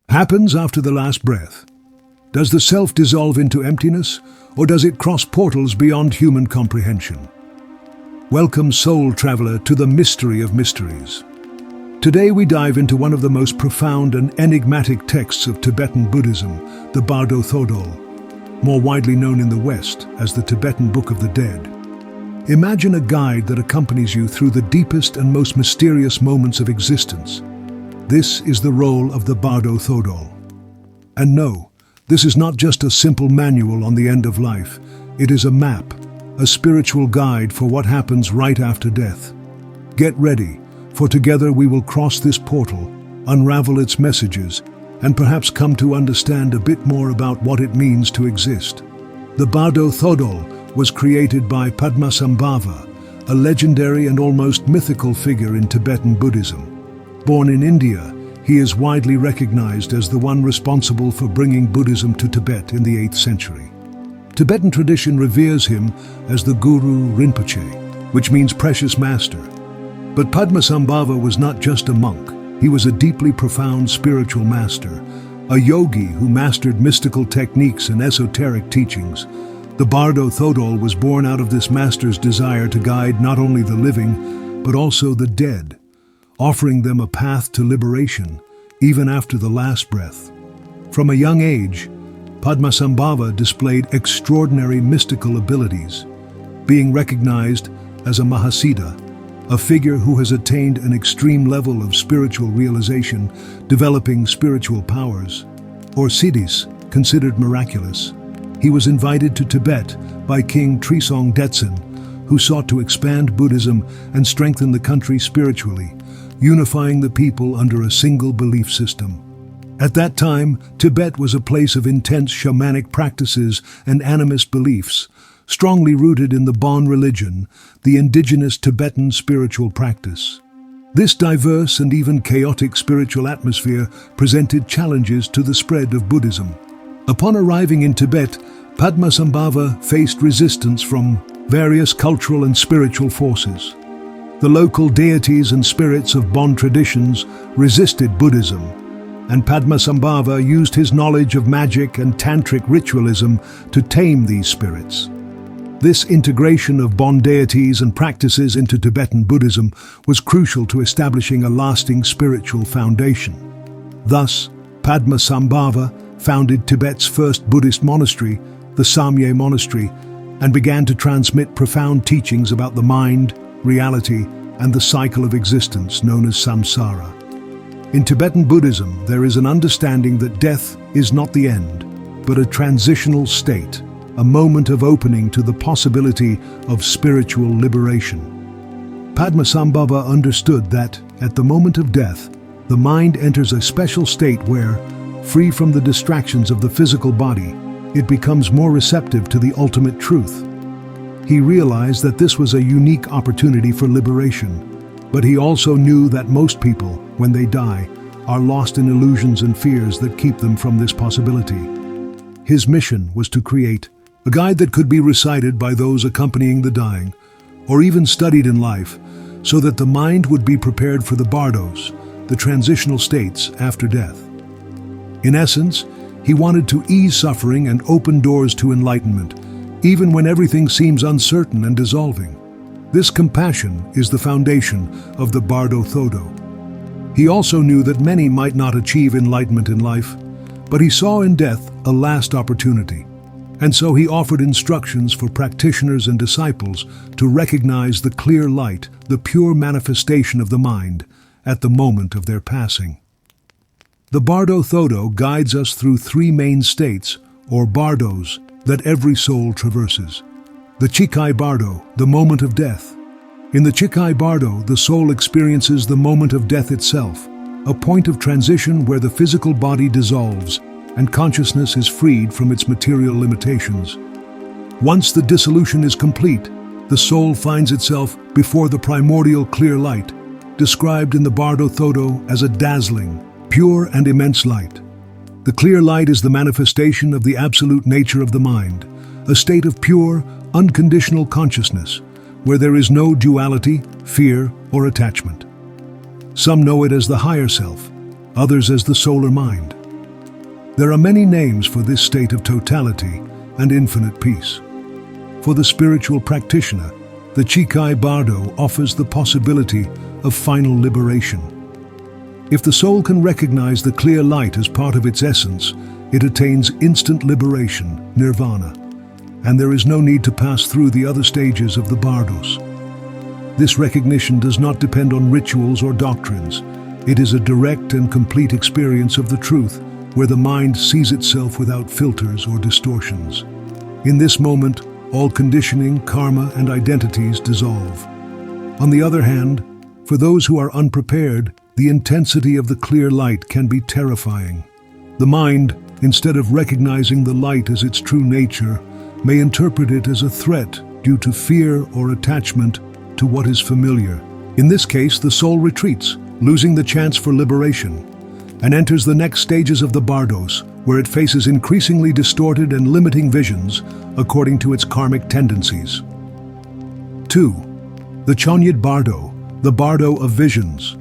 happens after the last breath? Does the self dissolve into emptiness, or does it cross portals beyond human comprehension? Welcome, soul traveler, to the mystery of mysteries. Today we dive into one of the most profound and enigmatic texts of Tibetan Buddhism, the Bardo Thodol, more widely known in the West as the Tibetan Book of the Dead. Imagine a guide that accompanies you through the deepest and most mysterious moments of existence. This is the role of the Bardo Thodol. And no, this is not just a simple manual on the end of life. It is a map, a spiritual guide for what happens right after death. Get ready, for together we will cross this portal, unravel its messages, and perhaps come to understand a bit more about what it means to exist. The Bardo Thodol was created by Padmasambhava, a legendary and almost mythical figure in Tibetan Buddhism. Born in India, he is widely recognized as the one responsible for bringing Buddhism to Tibet in the 8th century. Tibetan tradition reveres him as the Guru Rinpoche, which means precious master. But Padmasambhava was not just a monk. He was a deeply profound spiritual master, a yogi who mastered mystical techniques and esoteric teachings. The Bardo Thodol was born out of this master's desire to guide not only the living, but also the dead, offering them a path to liberation, even after the last breath. From a young age, Padmasambhava displayed extraordinary mystical abilities, being recognized as a Mahasiddha, a figure who has attained an extreme level of spiritual realization, developing spiritual powers, or siddhis, considered miraculous. He was invited to Tibet by King Trisong Detsen, who sought to expand Buddhism and strengthen the country spiritually, unifying the people under a single belief system. At that time, Tibet was a place of intense shamanic practices and animist beliefs, strongly rooted in the Bon religion, the indigenous Tibetan spiritual practice. This diverse and even chaotic spiritual atmosphere presented challenges to the spread of Buddhism. Upon arriving in Tibet, Padmasambhava faced resistance from various cultural and spiritual forces. The local deities and spirits of Bon traditions resisted Buddhism, and Padmasambhava used his knowledge of magic and tantric ritualism to tame these spirits. This integration of Bon deities and practices into Tibetan Buddhism was crucial to establishing a lasting spiritual foundation. Thus, Padmasambhava founded Tibet's first Buddhist monastery, the Samye Monastery, and began to transmit profound teachings about the mind, reality, and the cycle of existence known as samsara. In Tibetan Buddhism, there is an understanding that death is not the end, but a transitional state, a moment of opening to the possibility of spiritual liberation. Padmasambhava understood that, at the moment of death, the mind enters a special state where, free from the distractions of the physical body, it becomes more receptive to the ultimate truth. He realized that this was a unique opportunity for liberation, but he also knew that most people, when they die, are lost in illusions and fears that keep them from this possibility. His mission was to create a guide that could be recited by those accompanying the dying, or even studied in life, so that the mind would be prepared for the bardos, the transitional states after death. In essence, he wanted to ease suffering and open doors to enlightenment, even when everything seems uncertain and dissolving. This compassion is the foundation of the Bardo Thodol. He also knew that many might not achieve enlightenment in life, but he saw in death a last opportunity. And so he offered instructions for practitioners and disciples to recognize the clear light, the pure manifestation of the mind, at the moment of their passing. The Bardo Thodol guides us through three main states, or bardos, that every soul traverses. The Chikai Bardo, the moment of death. In the Chikai Bardo, the soul experiences the moment of death itself, a point of transition where the physical body dissolves and consciousness is freed from its material limitations. Once the dissolution is complete, the soul finds itself before the primordial clear light, described in the Bardo Thodol as a dazzling, pure and immense light. The clear light is the manifestation of the absolute nature of the mind, a state of pure, unconditional consciousness, where there is no duality, fear, or attachment. Some know it as the higher self, others as the solar mind. There are many names for this state of totality and infinite peace. For the spiritual practitioner, the Chikai Bardo offers the possibility of final liberation. If the soul can recognize the clear light as part of its essence, it attains instant liberation, nirvana, and there is no need to pass through the other stages of the bardos. This recognition does not depend on rituals or doctrines. It is a direct and complete experience of the truth, where the mind sees itself without filters or distortions. In this moment, all conditioning, karma, and identities dissolve. On the other hand, for those who are unprepared, the intensity of the clear light can be terrifying. The mind, instead of recognizing the light as its true nature, may interpret it as a threat due to fear or attachment to what is familiar. In this case, the soul retreats, losing the chance for liberation, and enters the next stages of the bardos, where it faces increasingly distorted and limiting visions according to its karmic tendencies. 2. The Chonyid Bardo, the Bardo of Visions.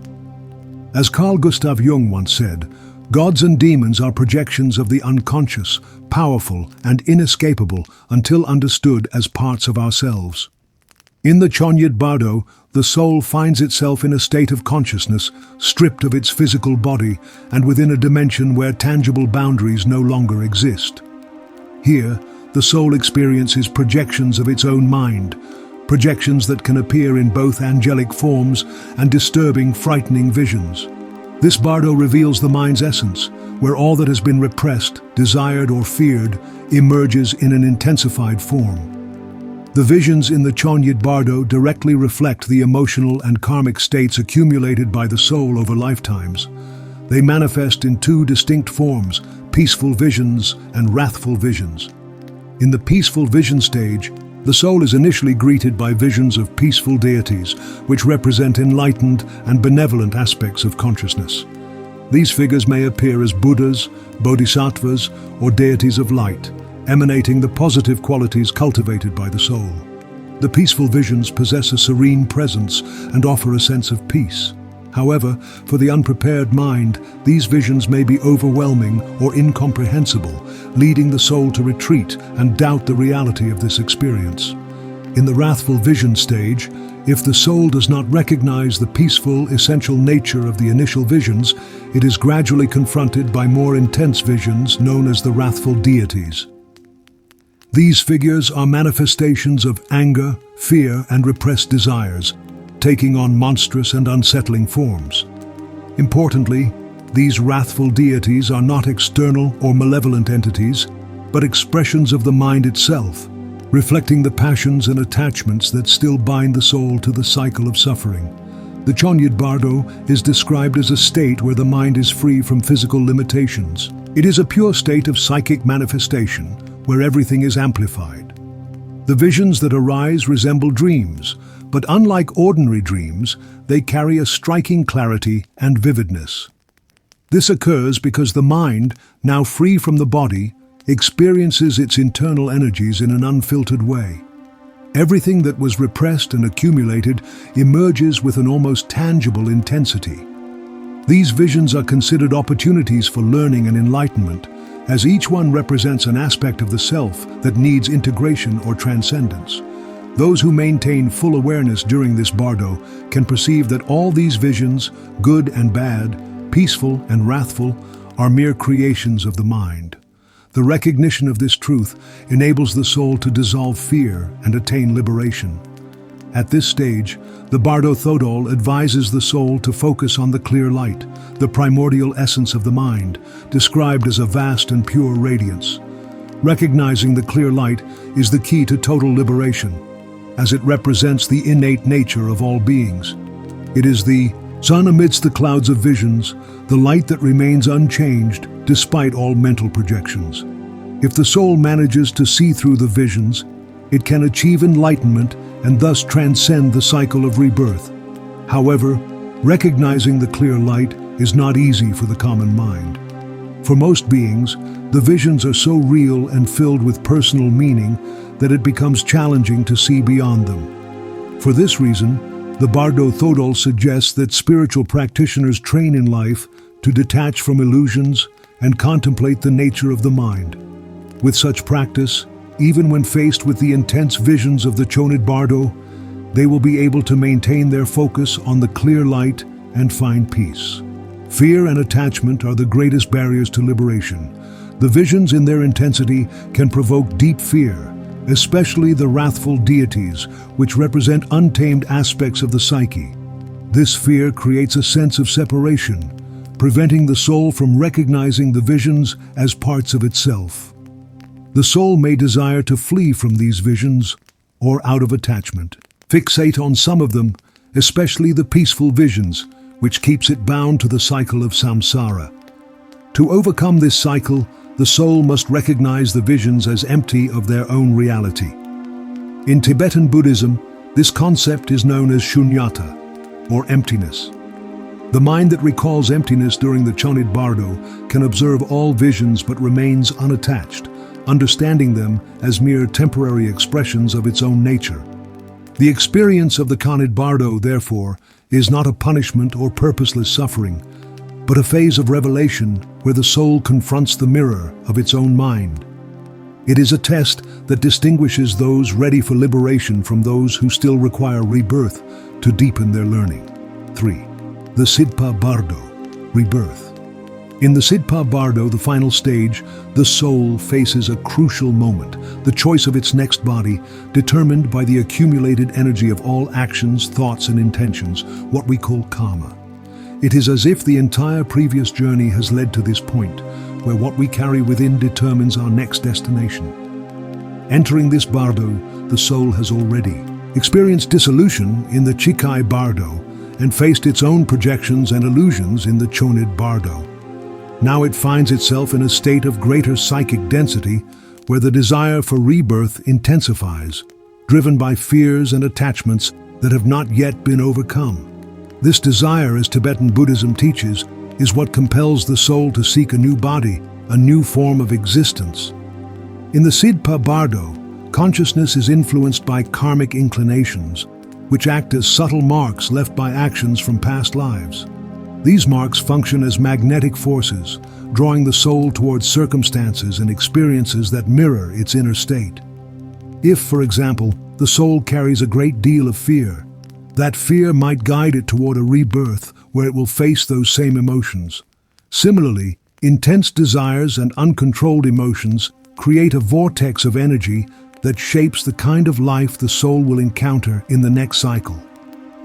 As Carl Gustav Jung once said, gods and demons are projections of the unconscious, powerful and inescapable until understood as parts of ourselves. In the Chonyid Bardo, the soul finds itself in a state of consciousness, stripped of its physical body and within a dimension where tangible boundaries no longer exist. Here, the soul experiences projections of its own mind, projections that can appear in both angelic forms and disturbing, frightening visions. This bardo reveals the mind's essence, where all that has been repressed, desired, or feared emerges in an intensified form. The visions in the Chonyid Bardo directly reflect the emotional and karmic states accumulated by the soul over lifetimes. They manifest in two distinct forms, peaceful visions and wrathful visions. In the peaceful vision stage, the soul is initially greeted by visions of peaceful deities, which represent enlightened and benevolent aspects of consciousness. These figures may appear as Buddhas, bodhisattvas, or deities of light, emanating the positive qualities cultivated by the soul. The peaceful visions possess a serene presence and offer a sense of peace. However, for the unprepared mind, these visions may be overwhelming or incomprehensible, leading the soul to retreat and doubt the reality of this experience. In the wrathful vision stage, if the soul does not recognize the peaceful, essential nature of the initial visions, it is gradually confronted by more intense visions known as the wrathful deities. These figures are manifestations of anger, fear, and repressed desires, taking on monstrous and unsettling forms. Importantly, these wrathful deities are not external or malevolent entities, but expressions of the mind itself, reflecting the passions and attachments that still bind the soul to the cycle of suffering. The Chonyid Bardo is described as a state where the mind is free from physical limitations. It is a pure state of psychic manifestation, where everything is amplified. The visions that arise resemble dreams, but unlike ordinary dreams, they carry a striking clarity and vividness. This occurs because the mind, now free from the body, experiences its internal energies in an unfiltered way. Everything that was repressed and accumulated emerges with an almost tangible intensity. These visions are considered opportunities for learning and enlightenment, as each one represents an aspect of the self that needs integration or transcendence. Those who maintain full awareness during this bardo can perceive that all these visions, good and bad, peaceful and wrathful, are mere creations of the mind. The recognition of this truth enables the soul to dissolve fear and attain liberation. At this stage, the Bardo Thodol advises the soul to focus on the clear light, the primordial essence of the mind, described as a vast and pure radiance. Recognizing the clear light is the key to total liberation, as it represents the innate nature of all beings. It is the sun amidst the clouds of visions, the light that remains unchanged despite all mental projections. If the soul manages to see through the visions, it can achieve enlightenment and thus transcend the cycle of rebirth. However, recognizing the clear light is not easy for the common mind. For most beings, the visions are so real and filled with personal meaning that it becomes challenging to see beyond them. For this reason, the Bardo Thodol suggests that spiritual practitioners train in life to detach from illusions, and contemplate the nature of the mind. With such practice, even when faced with the intense visions of the Chonid Bardo, they will be able to maintain their focus on the clear light and find peace. Fear and attachment are the greatest barriers to liberation. The visions in their intensity can provoke deep fear, especially the wrathful deities, which represent untamed aspects of the psyche. This fear creates a sense of separation, preventing the soul from recognizing the visions as parts of itself. The soul may desire to flee from these visions, or out of attachment, fixate on some of them, especially the peaceful visions, which keeps it bound to the cycle of samsara. To overcome this cycle, the soul must recognize the visions as empty of their own reality. In Tibetan Buddhism, this concept is known as shunyata, or emptiness. The mind that recalls emptiness during the Chonid Bardo can observe all visions but remains unattached, understanding them as mere temporary expressions of its own nature. The experience of the Chonid Bardo, therefore, is not a punishment or purposeless suffering, but a phase of revelation where the soul confronts the mirror of its own mind. It is a test that distinguishes those ready for liberation from those who still require rebirth to deepen their learning. 3. The Sidpa Bardo, Rebirth. In the Sidpa Bardo, the final stage, the soul faces a crucial moment, the choice of its next body, determined by the accumulated energy of all actions, thoughts, and intentions, what we call karma. It is as if the entire previous journey has led to this point, where what we carry within determines our next destination. Entering this bardo, the soul has already experienced dissolution in the Chikai Bardo and faced its own projections and illusions in the Chonid Bardo. Now it finds itself in a state of greater psychic density, where the desire for rebirth intensifies, driven by fears and attachments that have not yet been overcome. This desire, as Tibetan Buddhism teaches, is what compels the soul to seek a new body, a new form of existence. In the Sidpa Bardo, consciousness is influenced by karmic inclinations, which act as subtle marks left by actions from past lives. These marks function as magnetic forces, drawing the soul towards circumstances and experiences that mirror its inner state. If, for example, the soul carries a great deal of fear, that fear might guide it toward a rebirth where it will face those same emotions. Similarly, intense desires and uncontrolled emotions create a vortex of energy that shapes the kind of life the soul will encounter in the next cycle.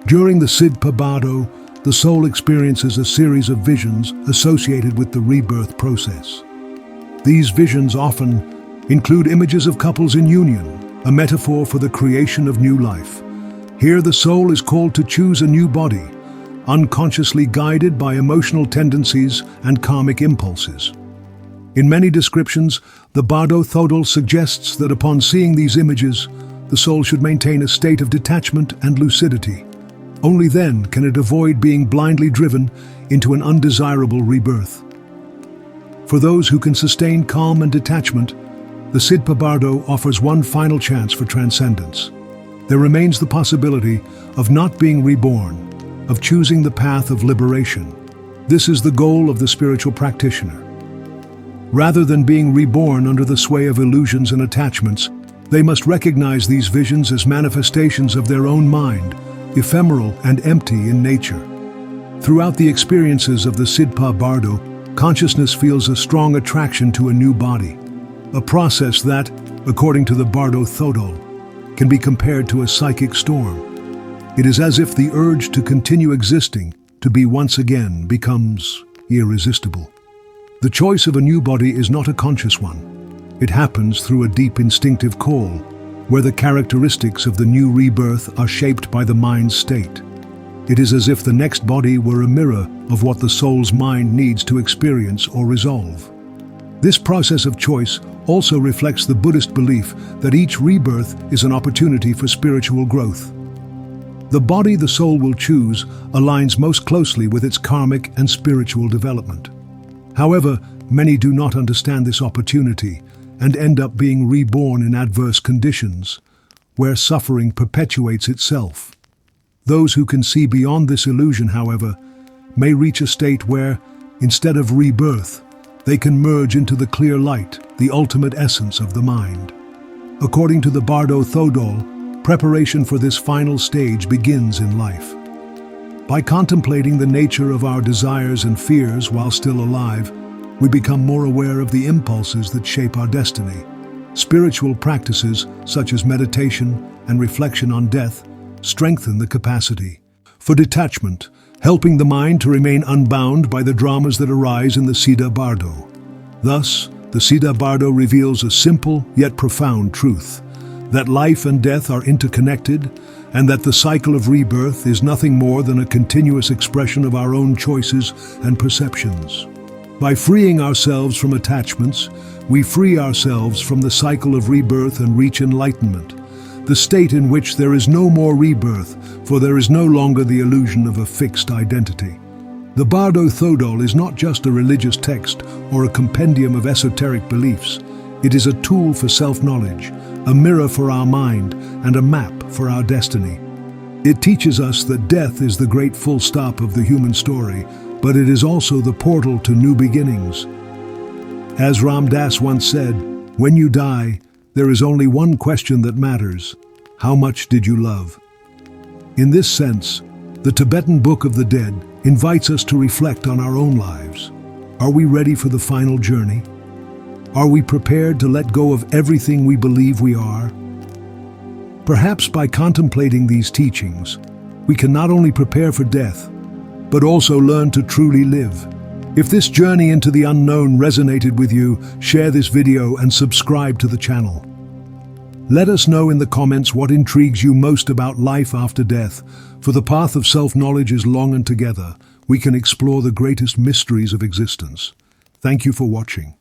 During the Sidpa Bardo, the soul experiences a series of visions associated with the rebirth process. These visions often include images of couples in union, a metaphor for the creation of new life. Here the soul is called to choose a new body, unconsciously guided by emotional tendencies and karmic impulses. In many descriptions, the Bardo Thodol suggests that upon seeing these images, the soul should maintain a state of detachment and lucidity. Only then can it avoid being blindly driven into an undesirable rebirth. For those who can sustain calm and detachment, the Sidpa Bardo offers one final chance for transcendence. There remains the possibility of not being reborn, of choosing the path of liberation. This is the goal of the spiritual practitioner. Rather than being reborn under the sway of illusions and attachments, they must recognize these visions as manifestations of their own mind, ephemeral and empty in nature. Throughout the experiences of the Sidpa Bardo, consciousness feels a strong attraction to a new body, a process that, according to the Bardo Thodol, can be compared to a psychic storm. It is as if the urge to continue existing, to be once again, becomes irresistible. The choice of a new body is not a conscious one. It happens through a deep instinctive call, where the characteristics of the new rebirth are shaped by the mind's state. It is as if the next body were a mirror of what the soul's mind needs to experience or resolve. This process of choice also reflects the Buddhist belief that each rebirth is an opportunity for spiritual growth. The body the soul will choose aligns most closely with its karmic and spiritual development. However, many do not understand this opportunity and end up being reborn in adverse conditions, where suffering perpetuates itself. Those who can see beyond this illusion, however, may reach a state where, instead of rebirth, they can merge into the clear light, the ultimate essence of the mind. According to the Bardo Thodol, preparation for this final stage begins in life. By contemplating the nature of our desires and fears while still alive, we become more aware of the impulses that shape our destiny. Spiritual practices, such as meditation and reflection on death, strengthen the capacity for detachment, helping the mind to remain unbound by the dramas that arise in the Siddha Bardo. Thus, the Siddha Bardo reveals a simple yet profound truth, that life and death are interconnected, and that the cycle of rebirth is nothing more than a continuous expression of our own choices and perceptions. By freeing ourselves from attachments, we free ourselves from the cycle of rebirth and reach enlightenment, the state in which there is no more rebirth, for there is no longer the illusion of a fixed identity. The Bardo Thodol is not just a religious text or a compendium of esoteric beliefs. It is a tool for self-knowledge, a mirror for our mind, and a map for our destiny. It teaches us that death is the great full stop of the human story, but it is also the portal to new beginnings. As Ram Dass once said, "When you die, there is only one question that matters: how much did you love?" In this sense, the Tibetan Book of the Dead invites us to reflect on our own lives. Are we ready for the final journey? Are we prepared to let go of everything we believe we are? Perhaps by contemplating these teachings, we can not only prepare for death, but also learn to truly live. If this journey into the unknown resonated with you, share this video and subscribe to the channel. Let us know in the comments what intrigues you most about life after death, for the path of self-knowledge is long, and together we can explore the greatest mysteries of existence. Thank you for watching.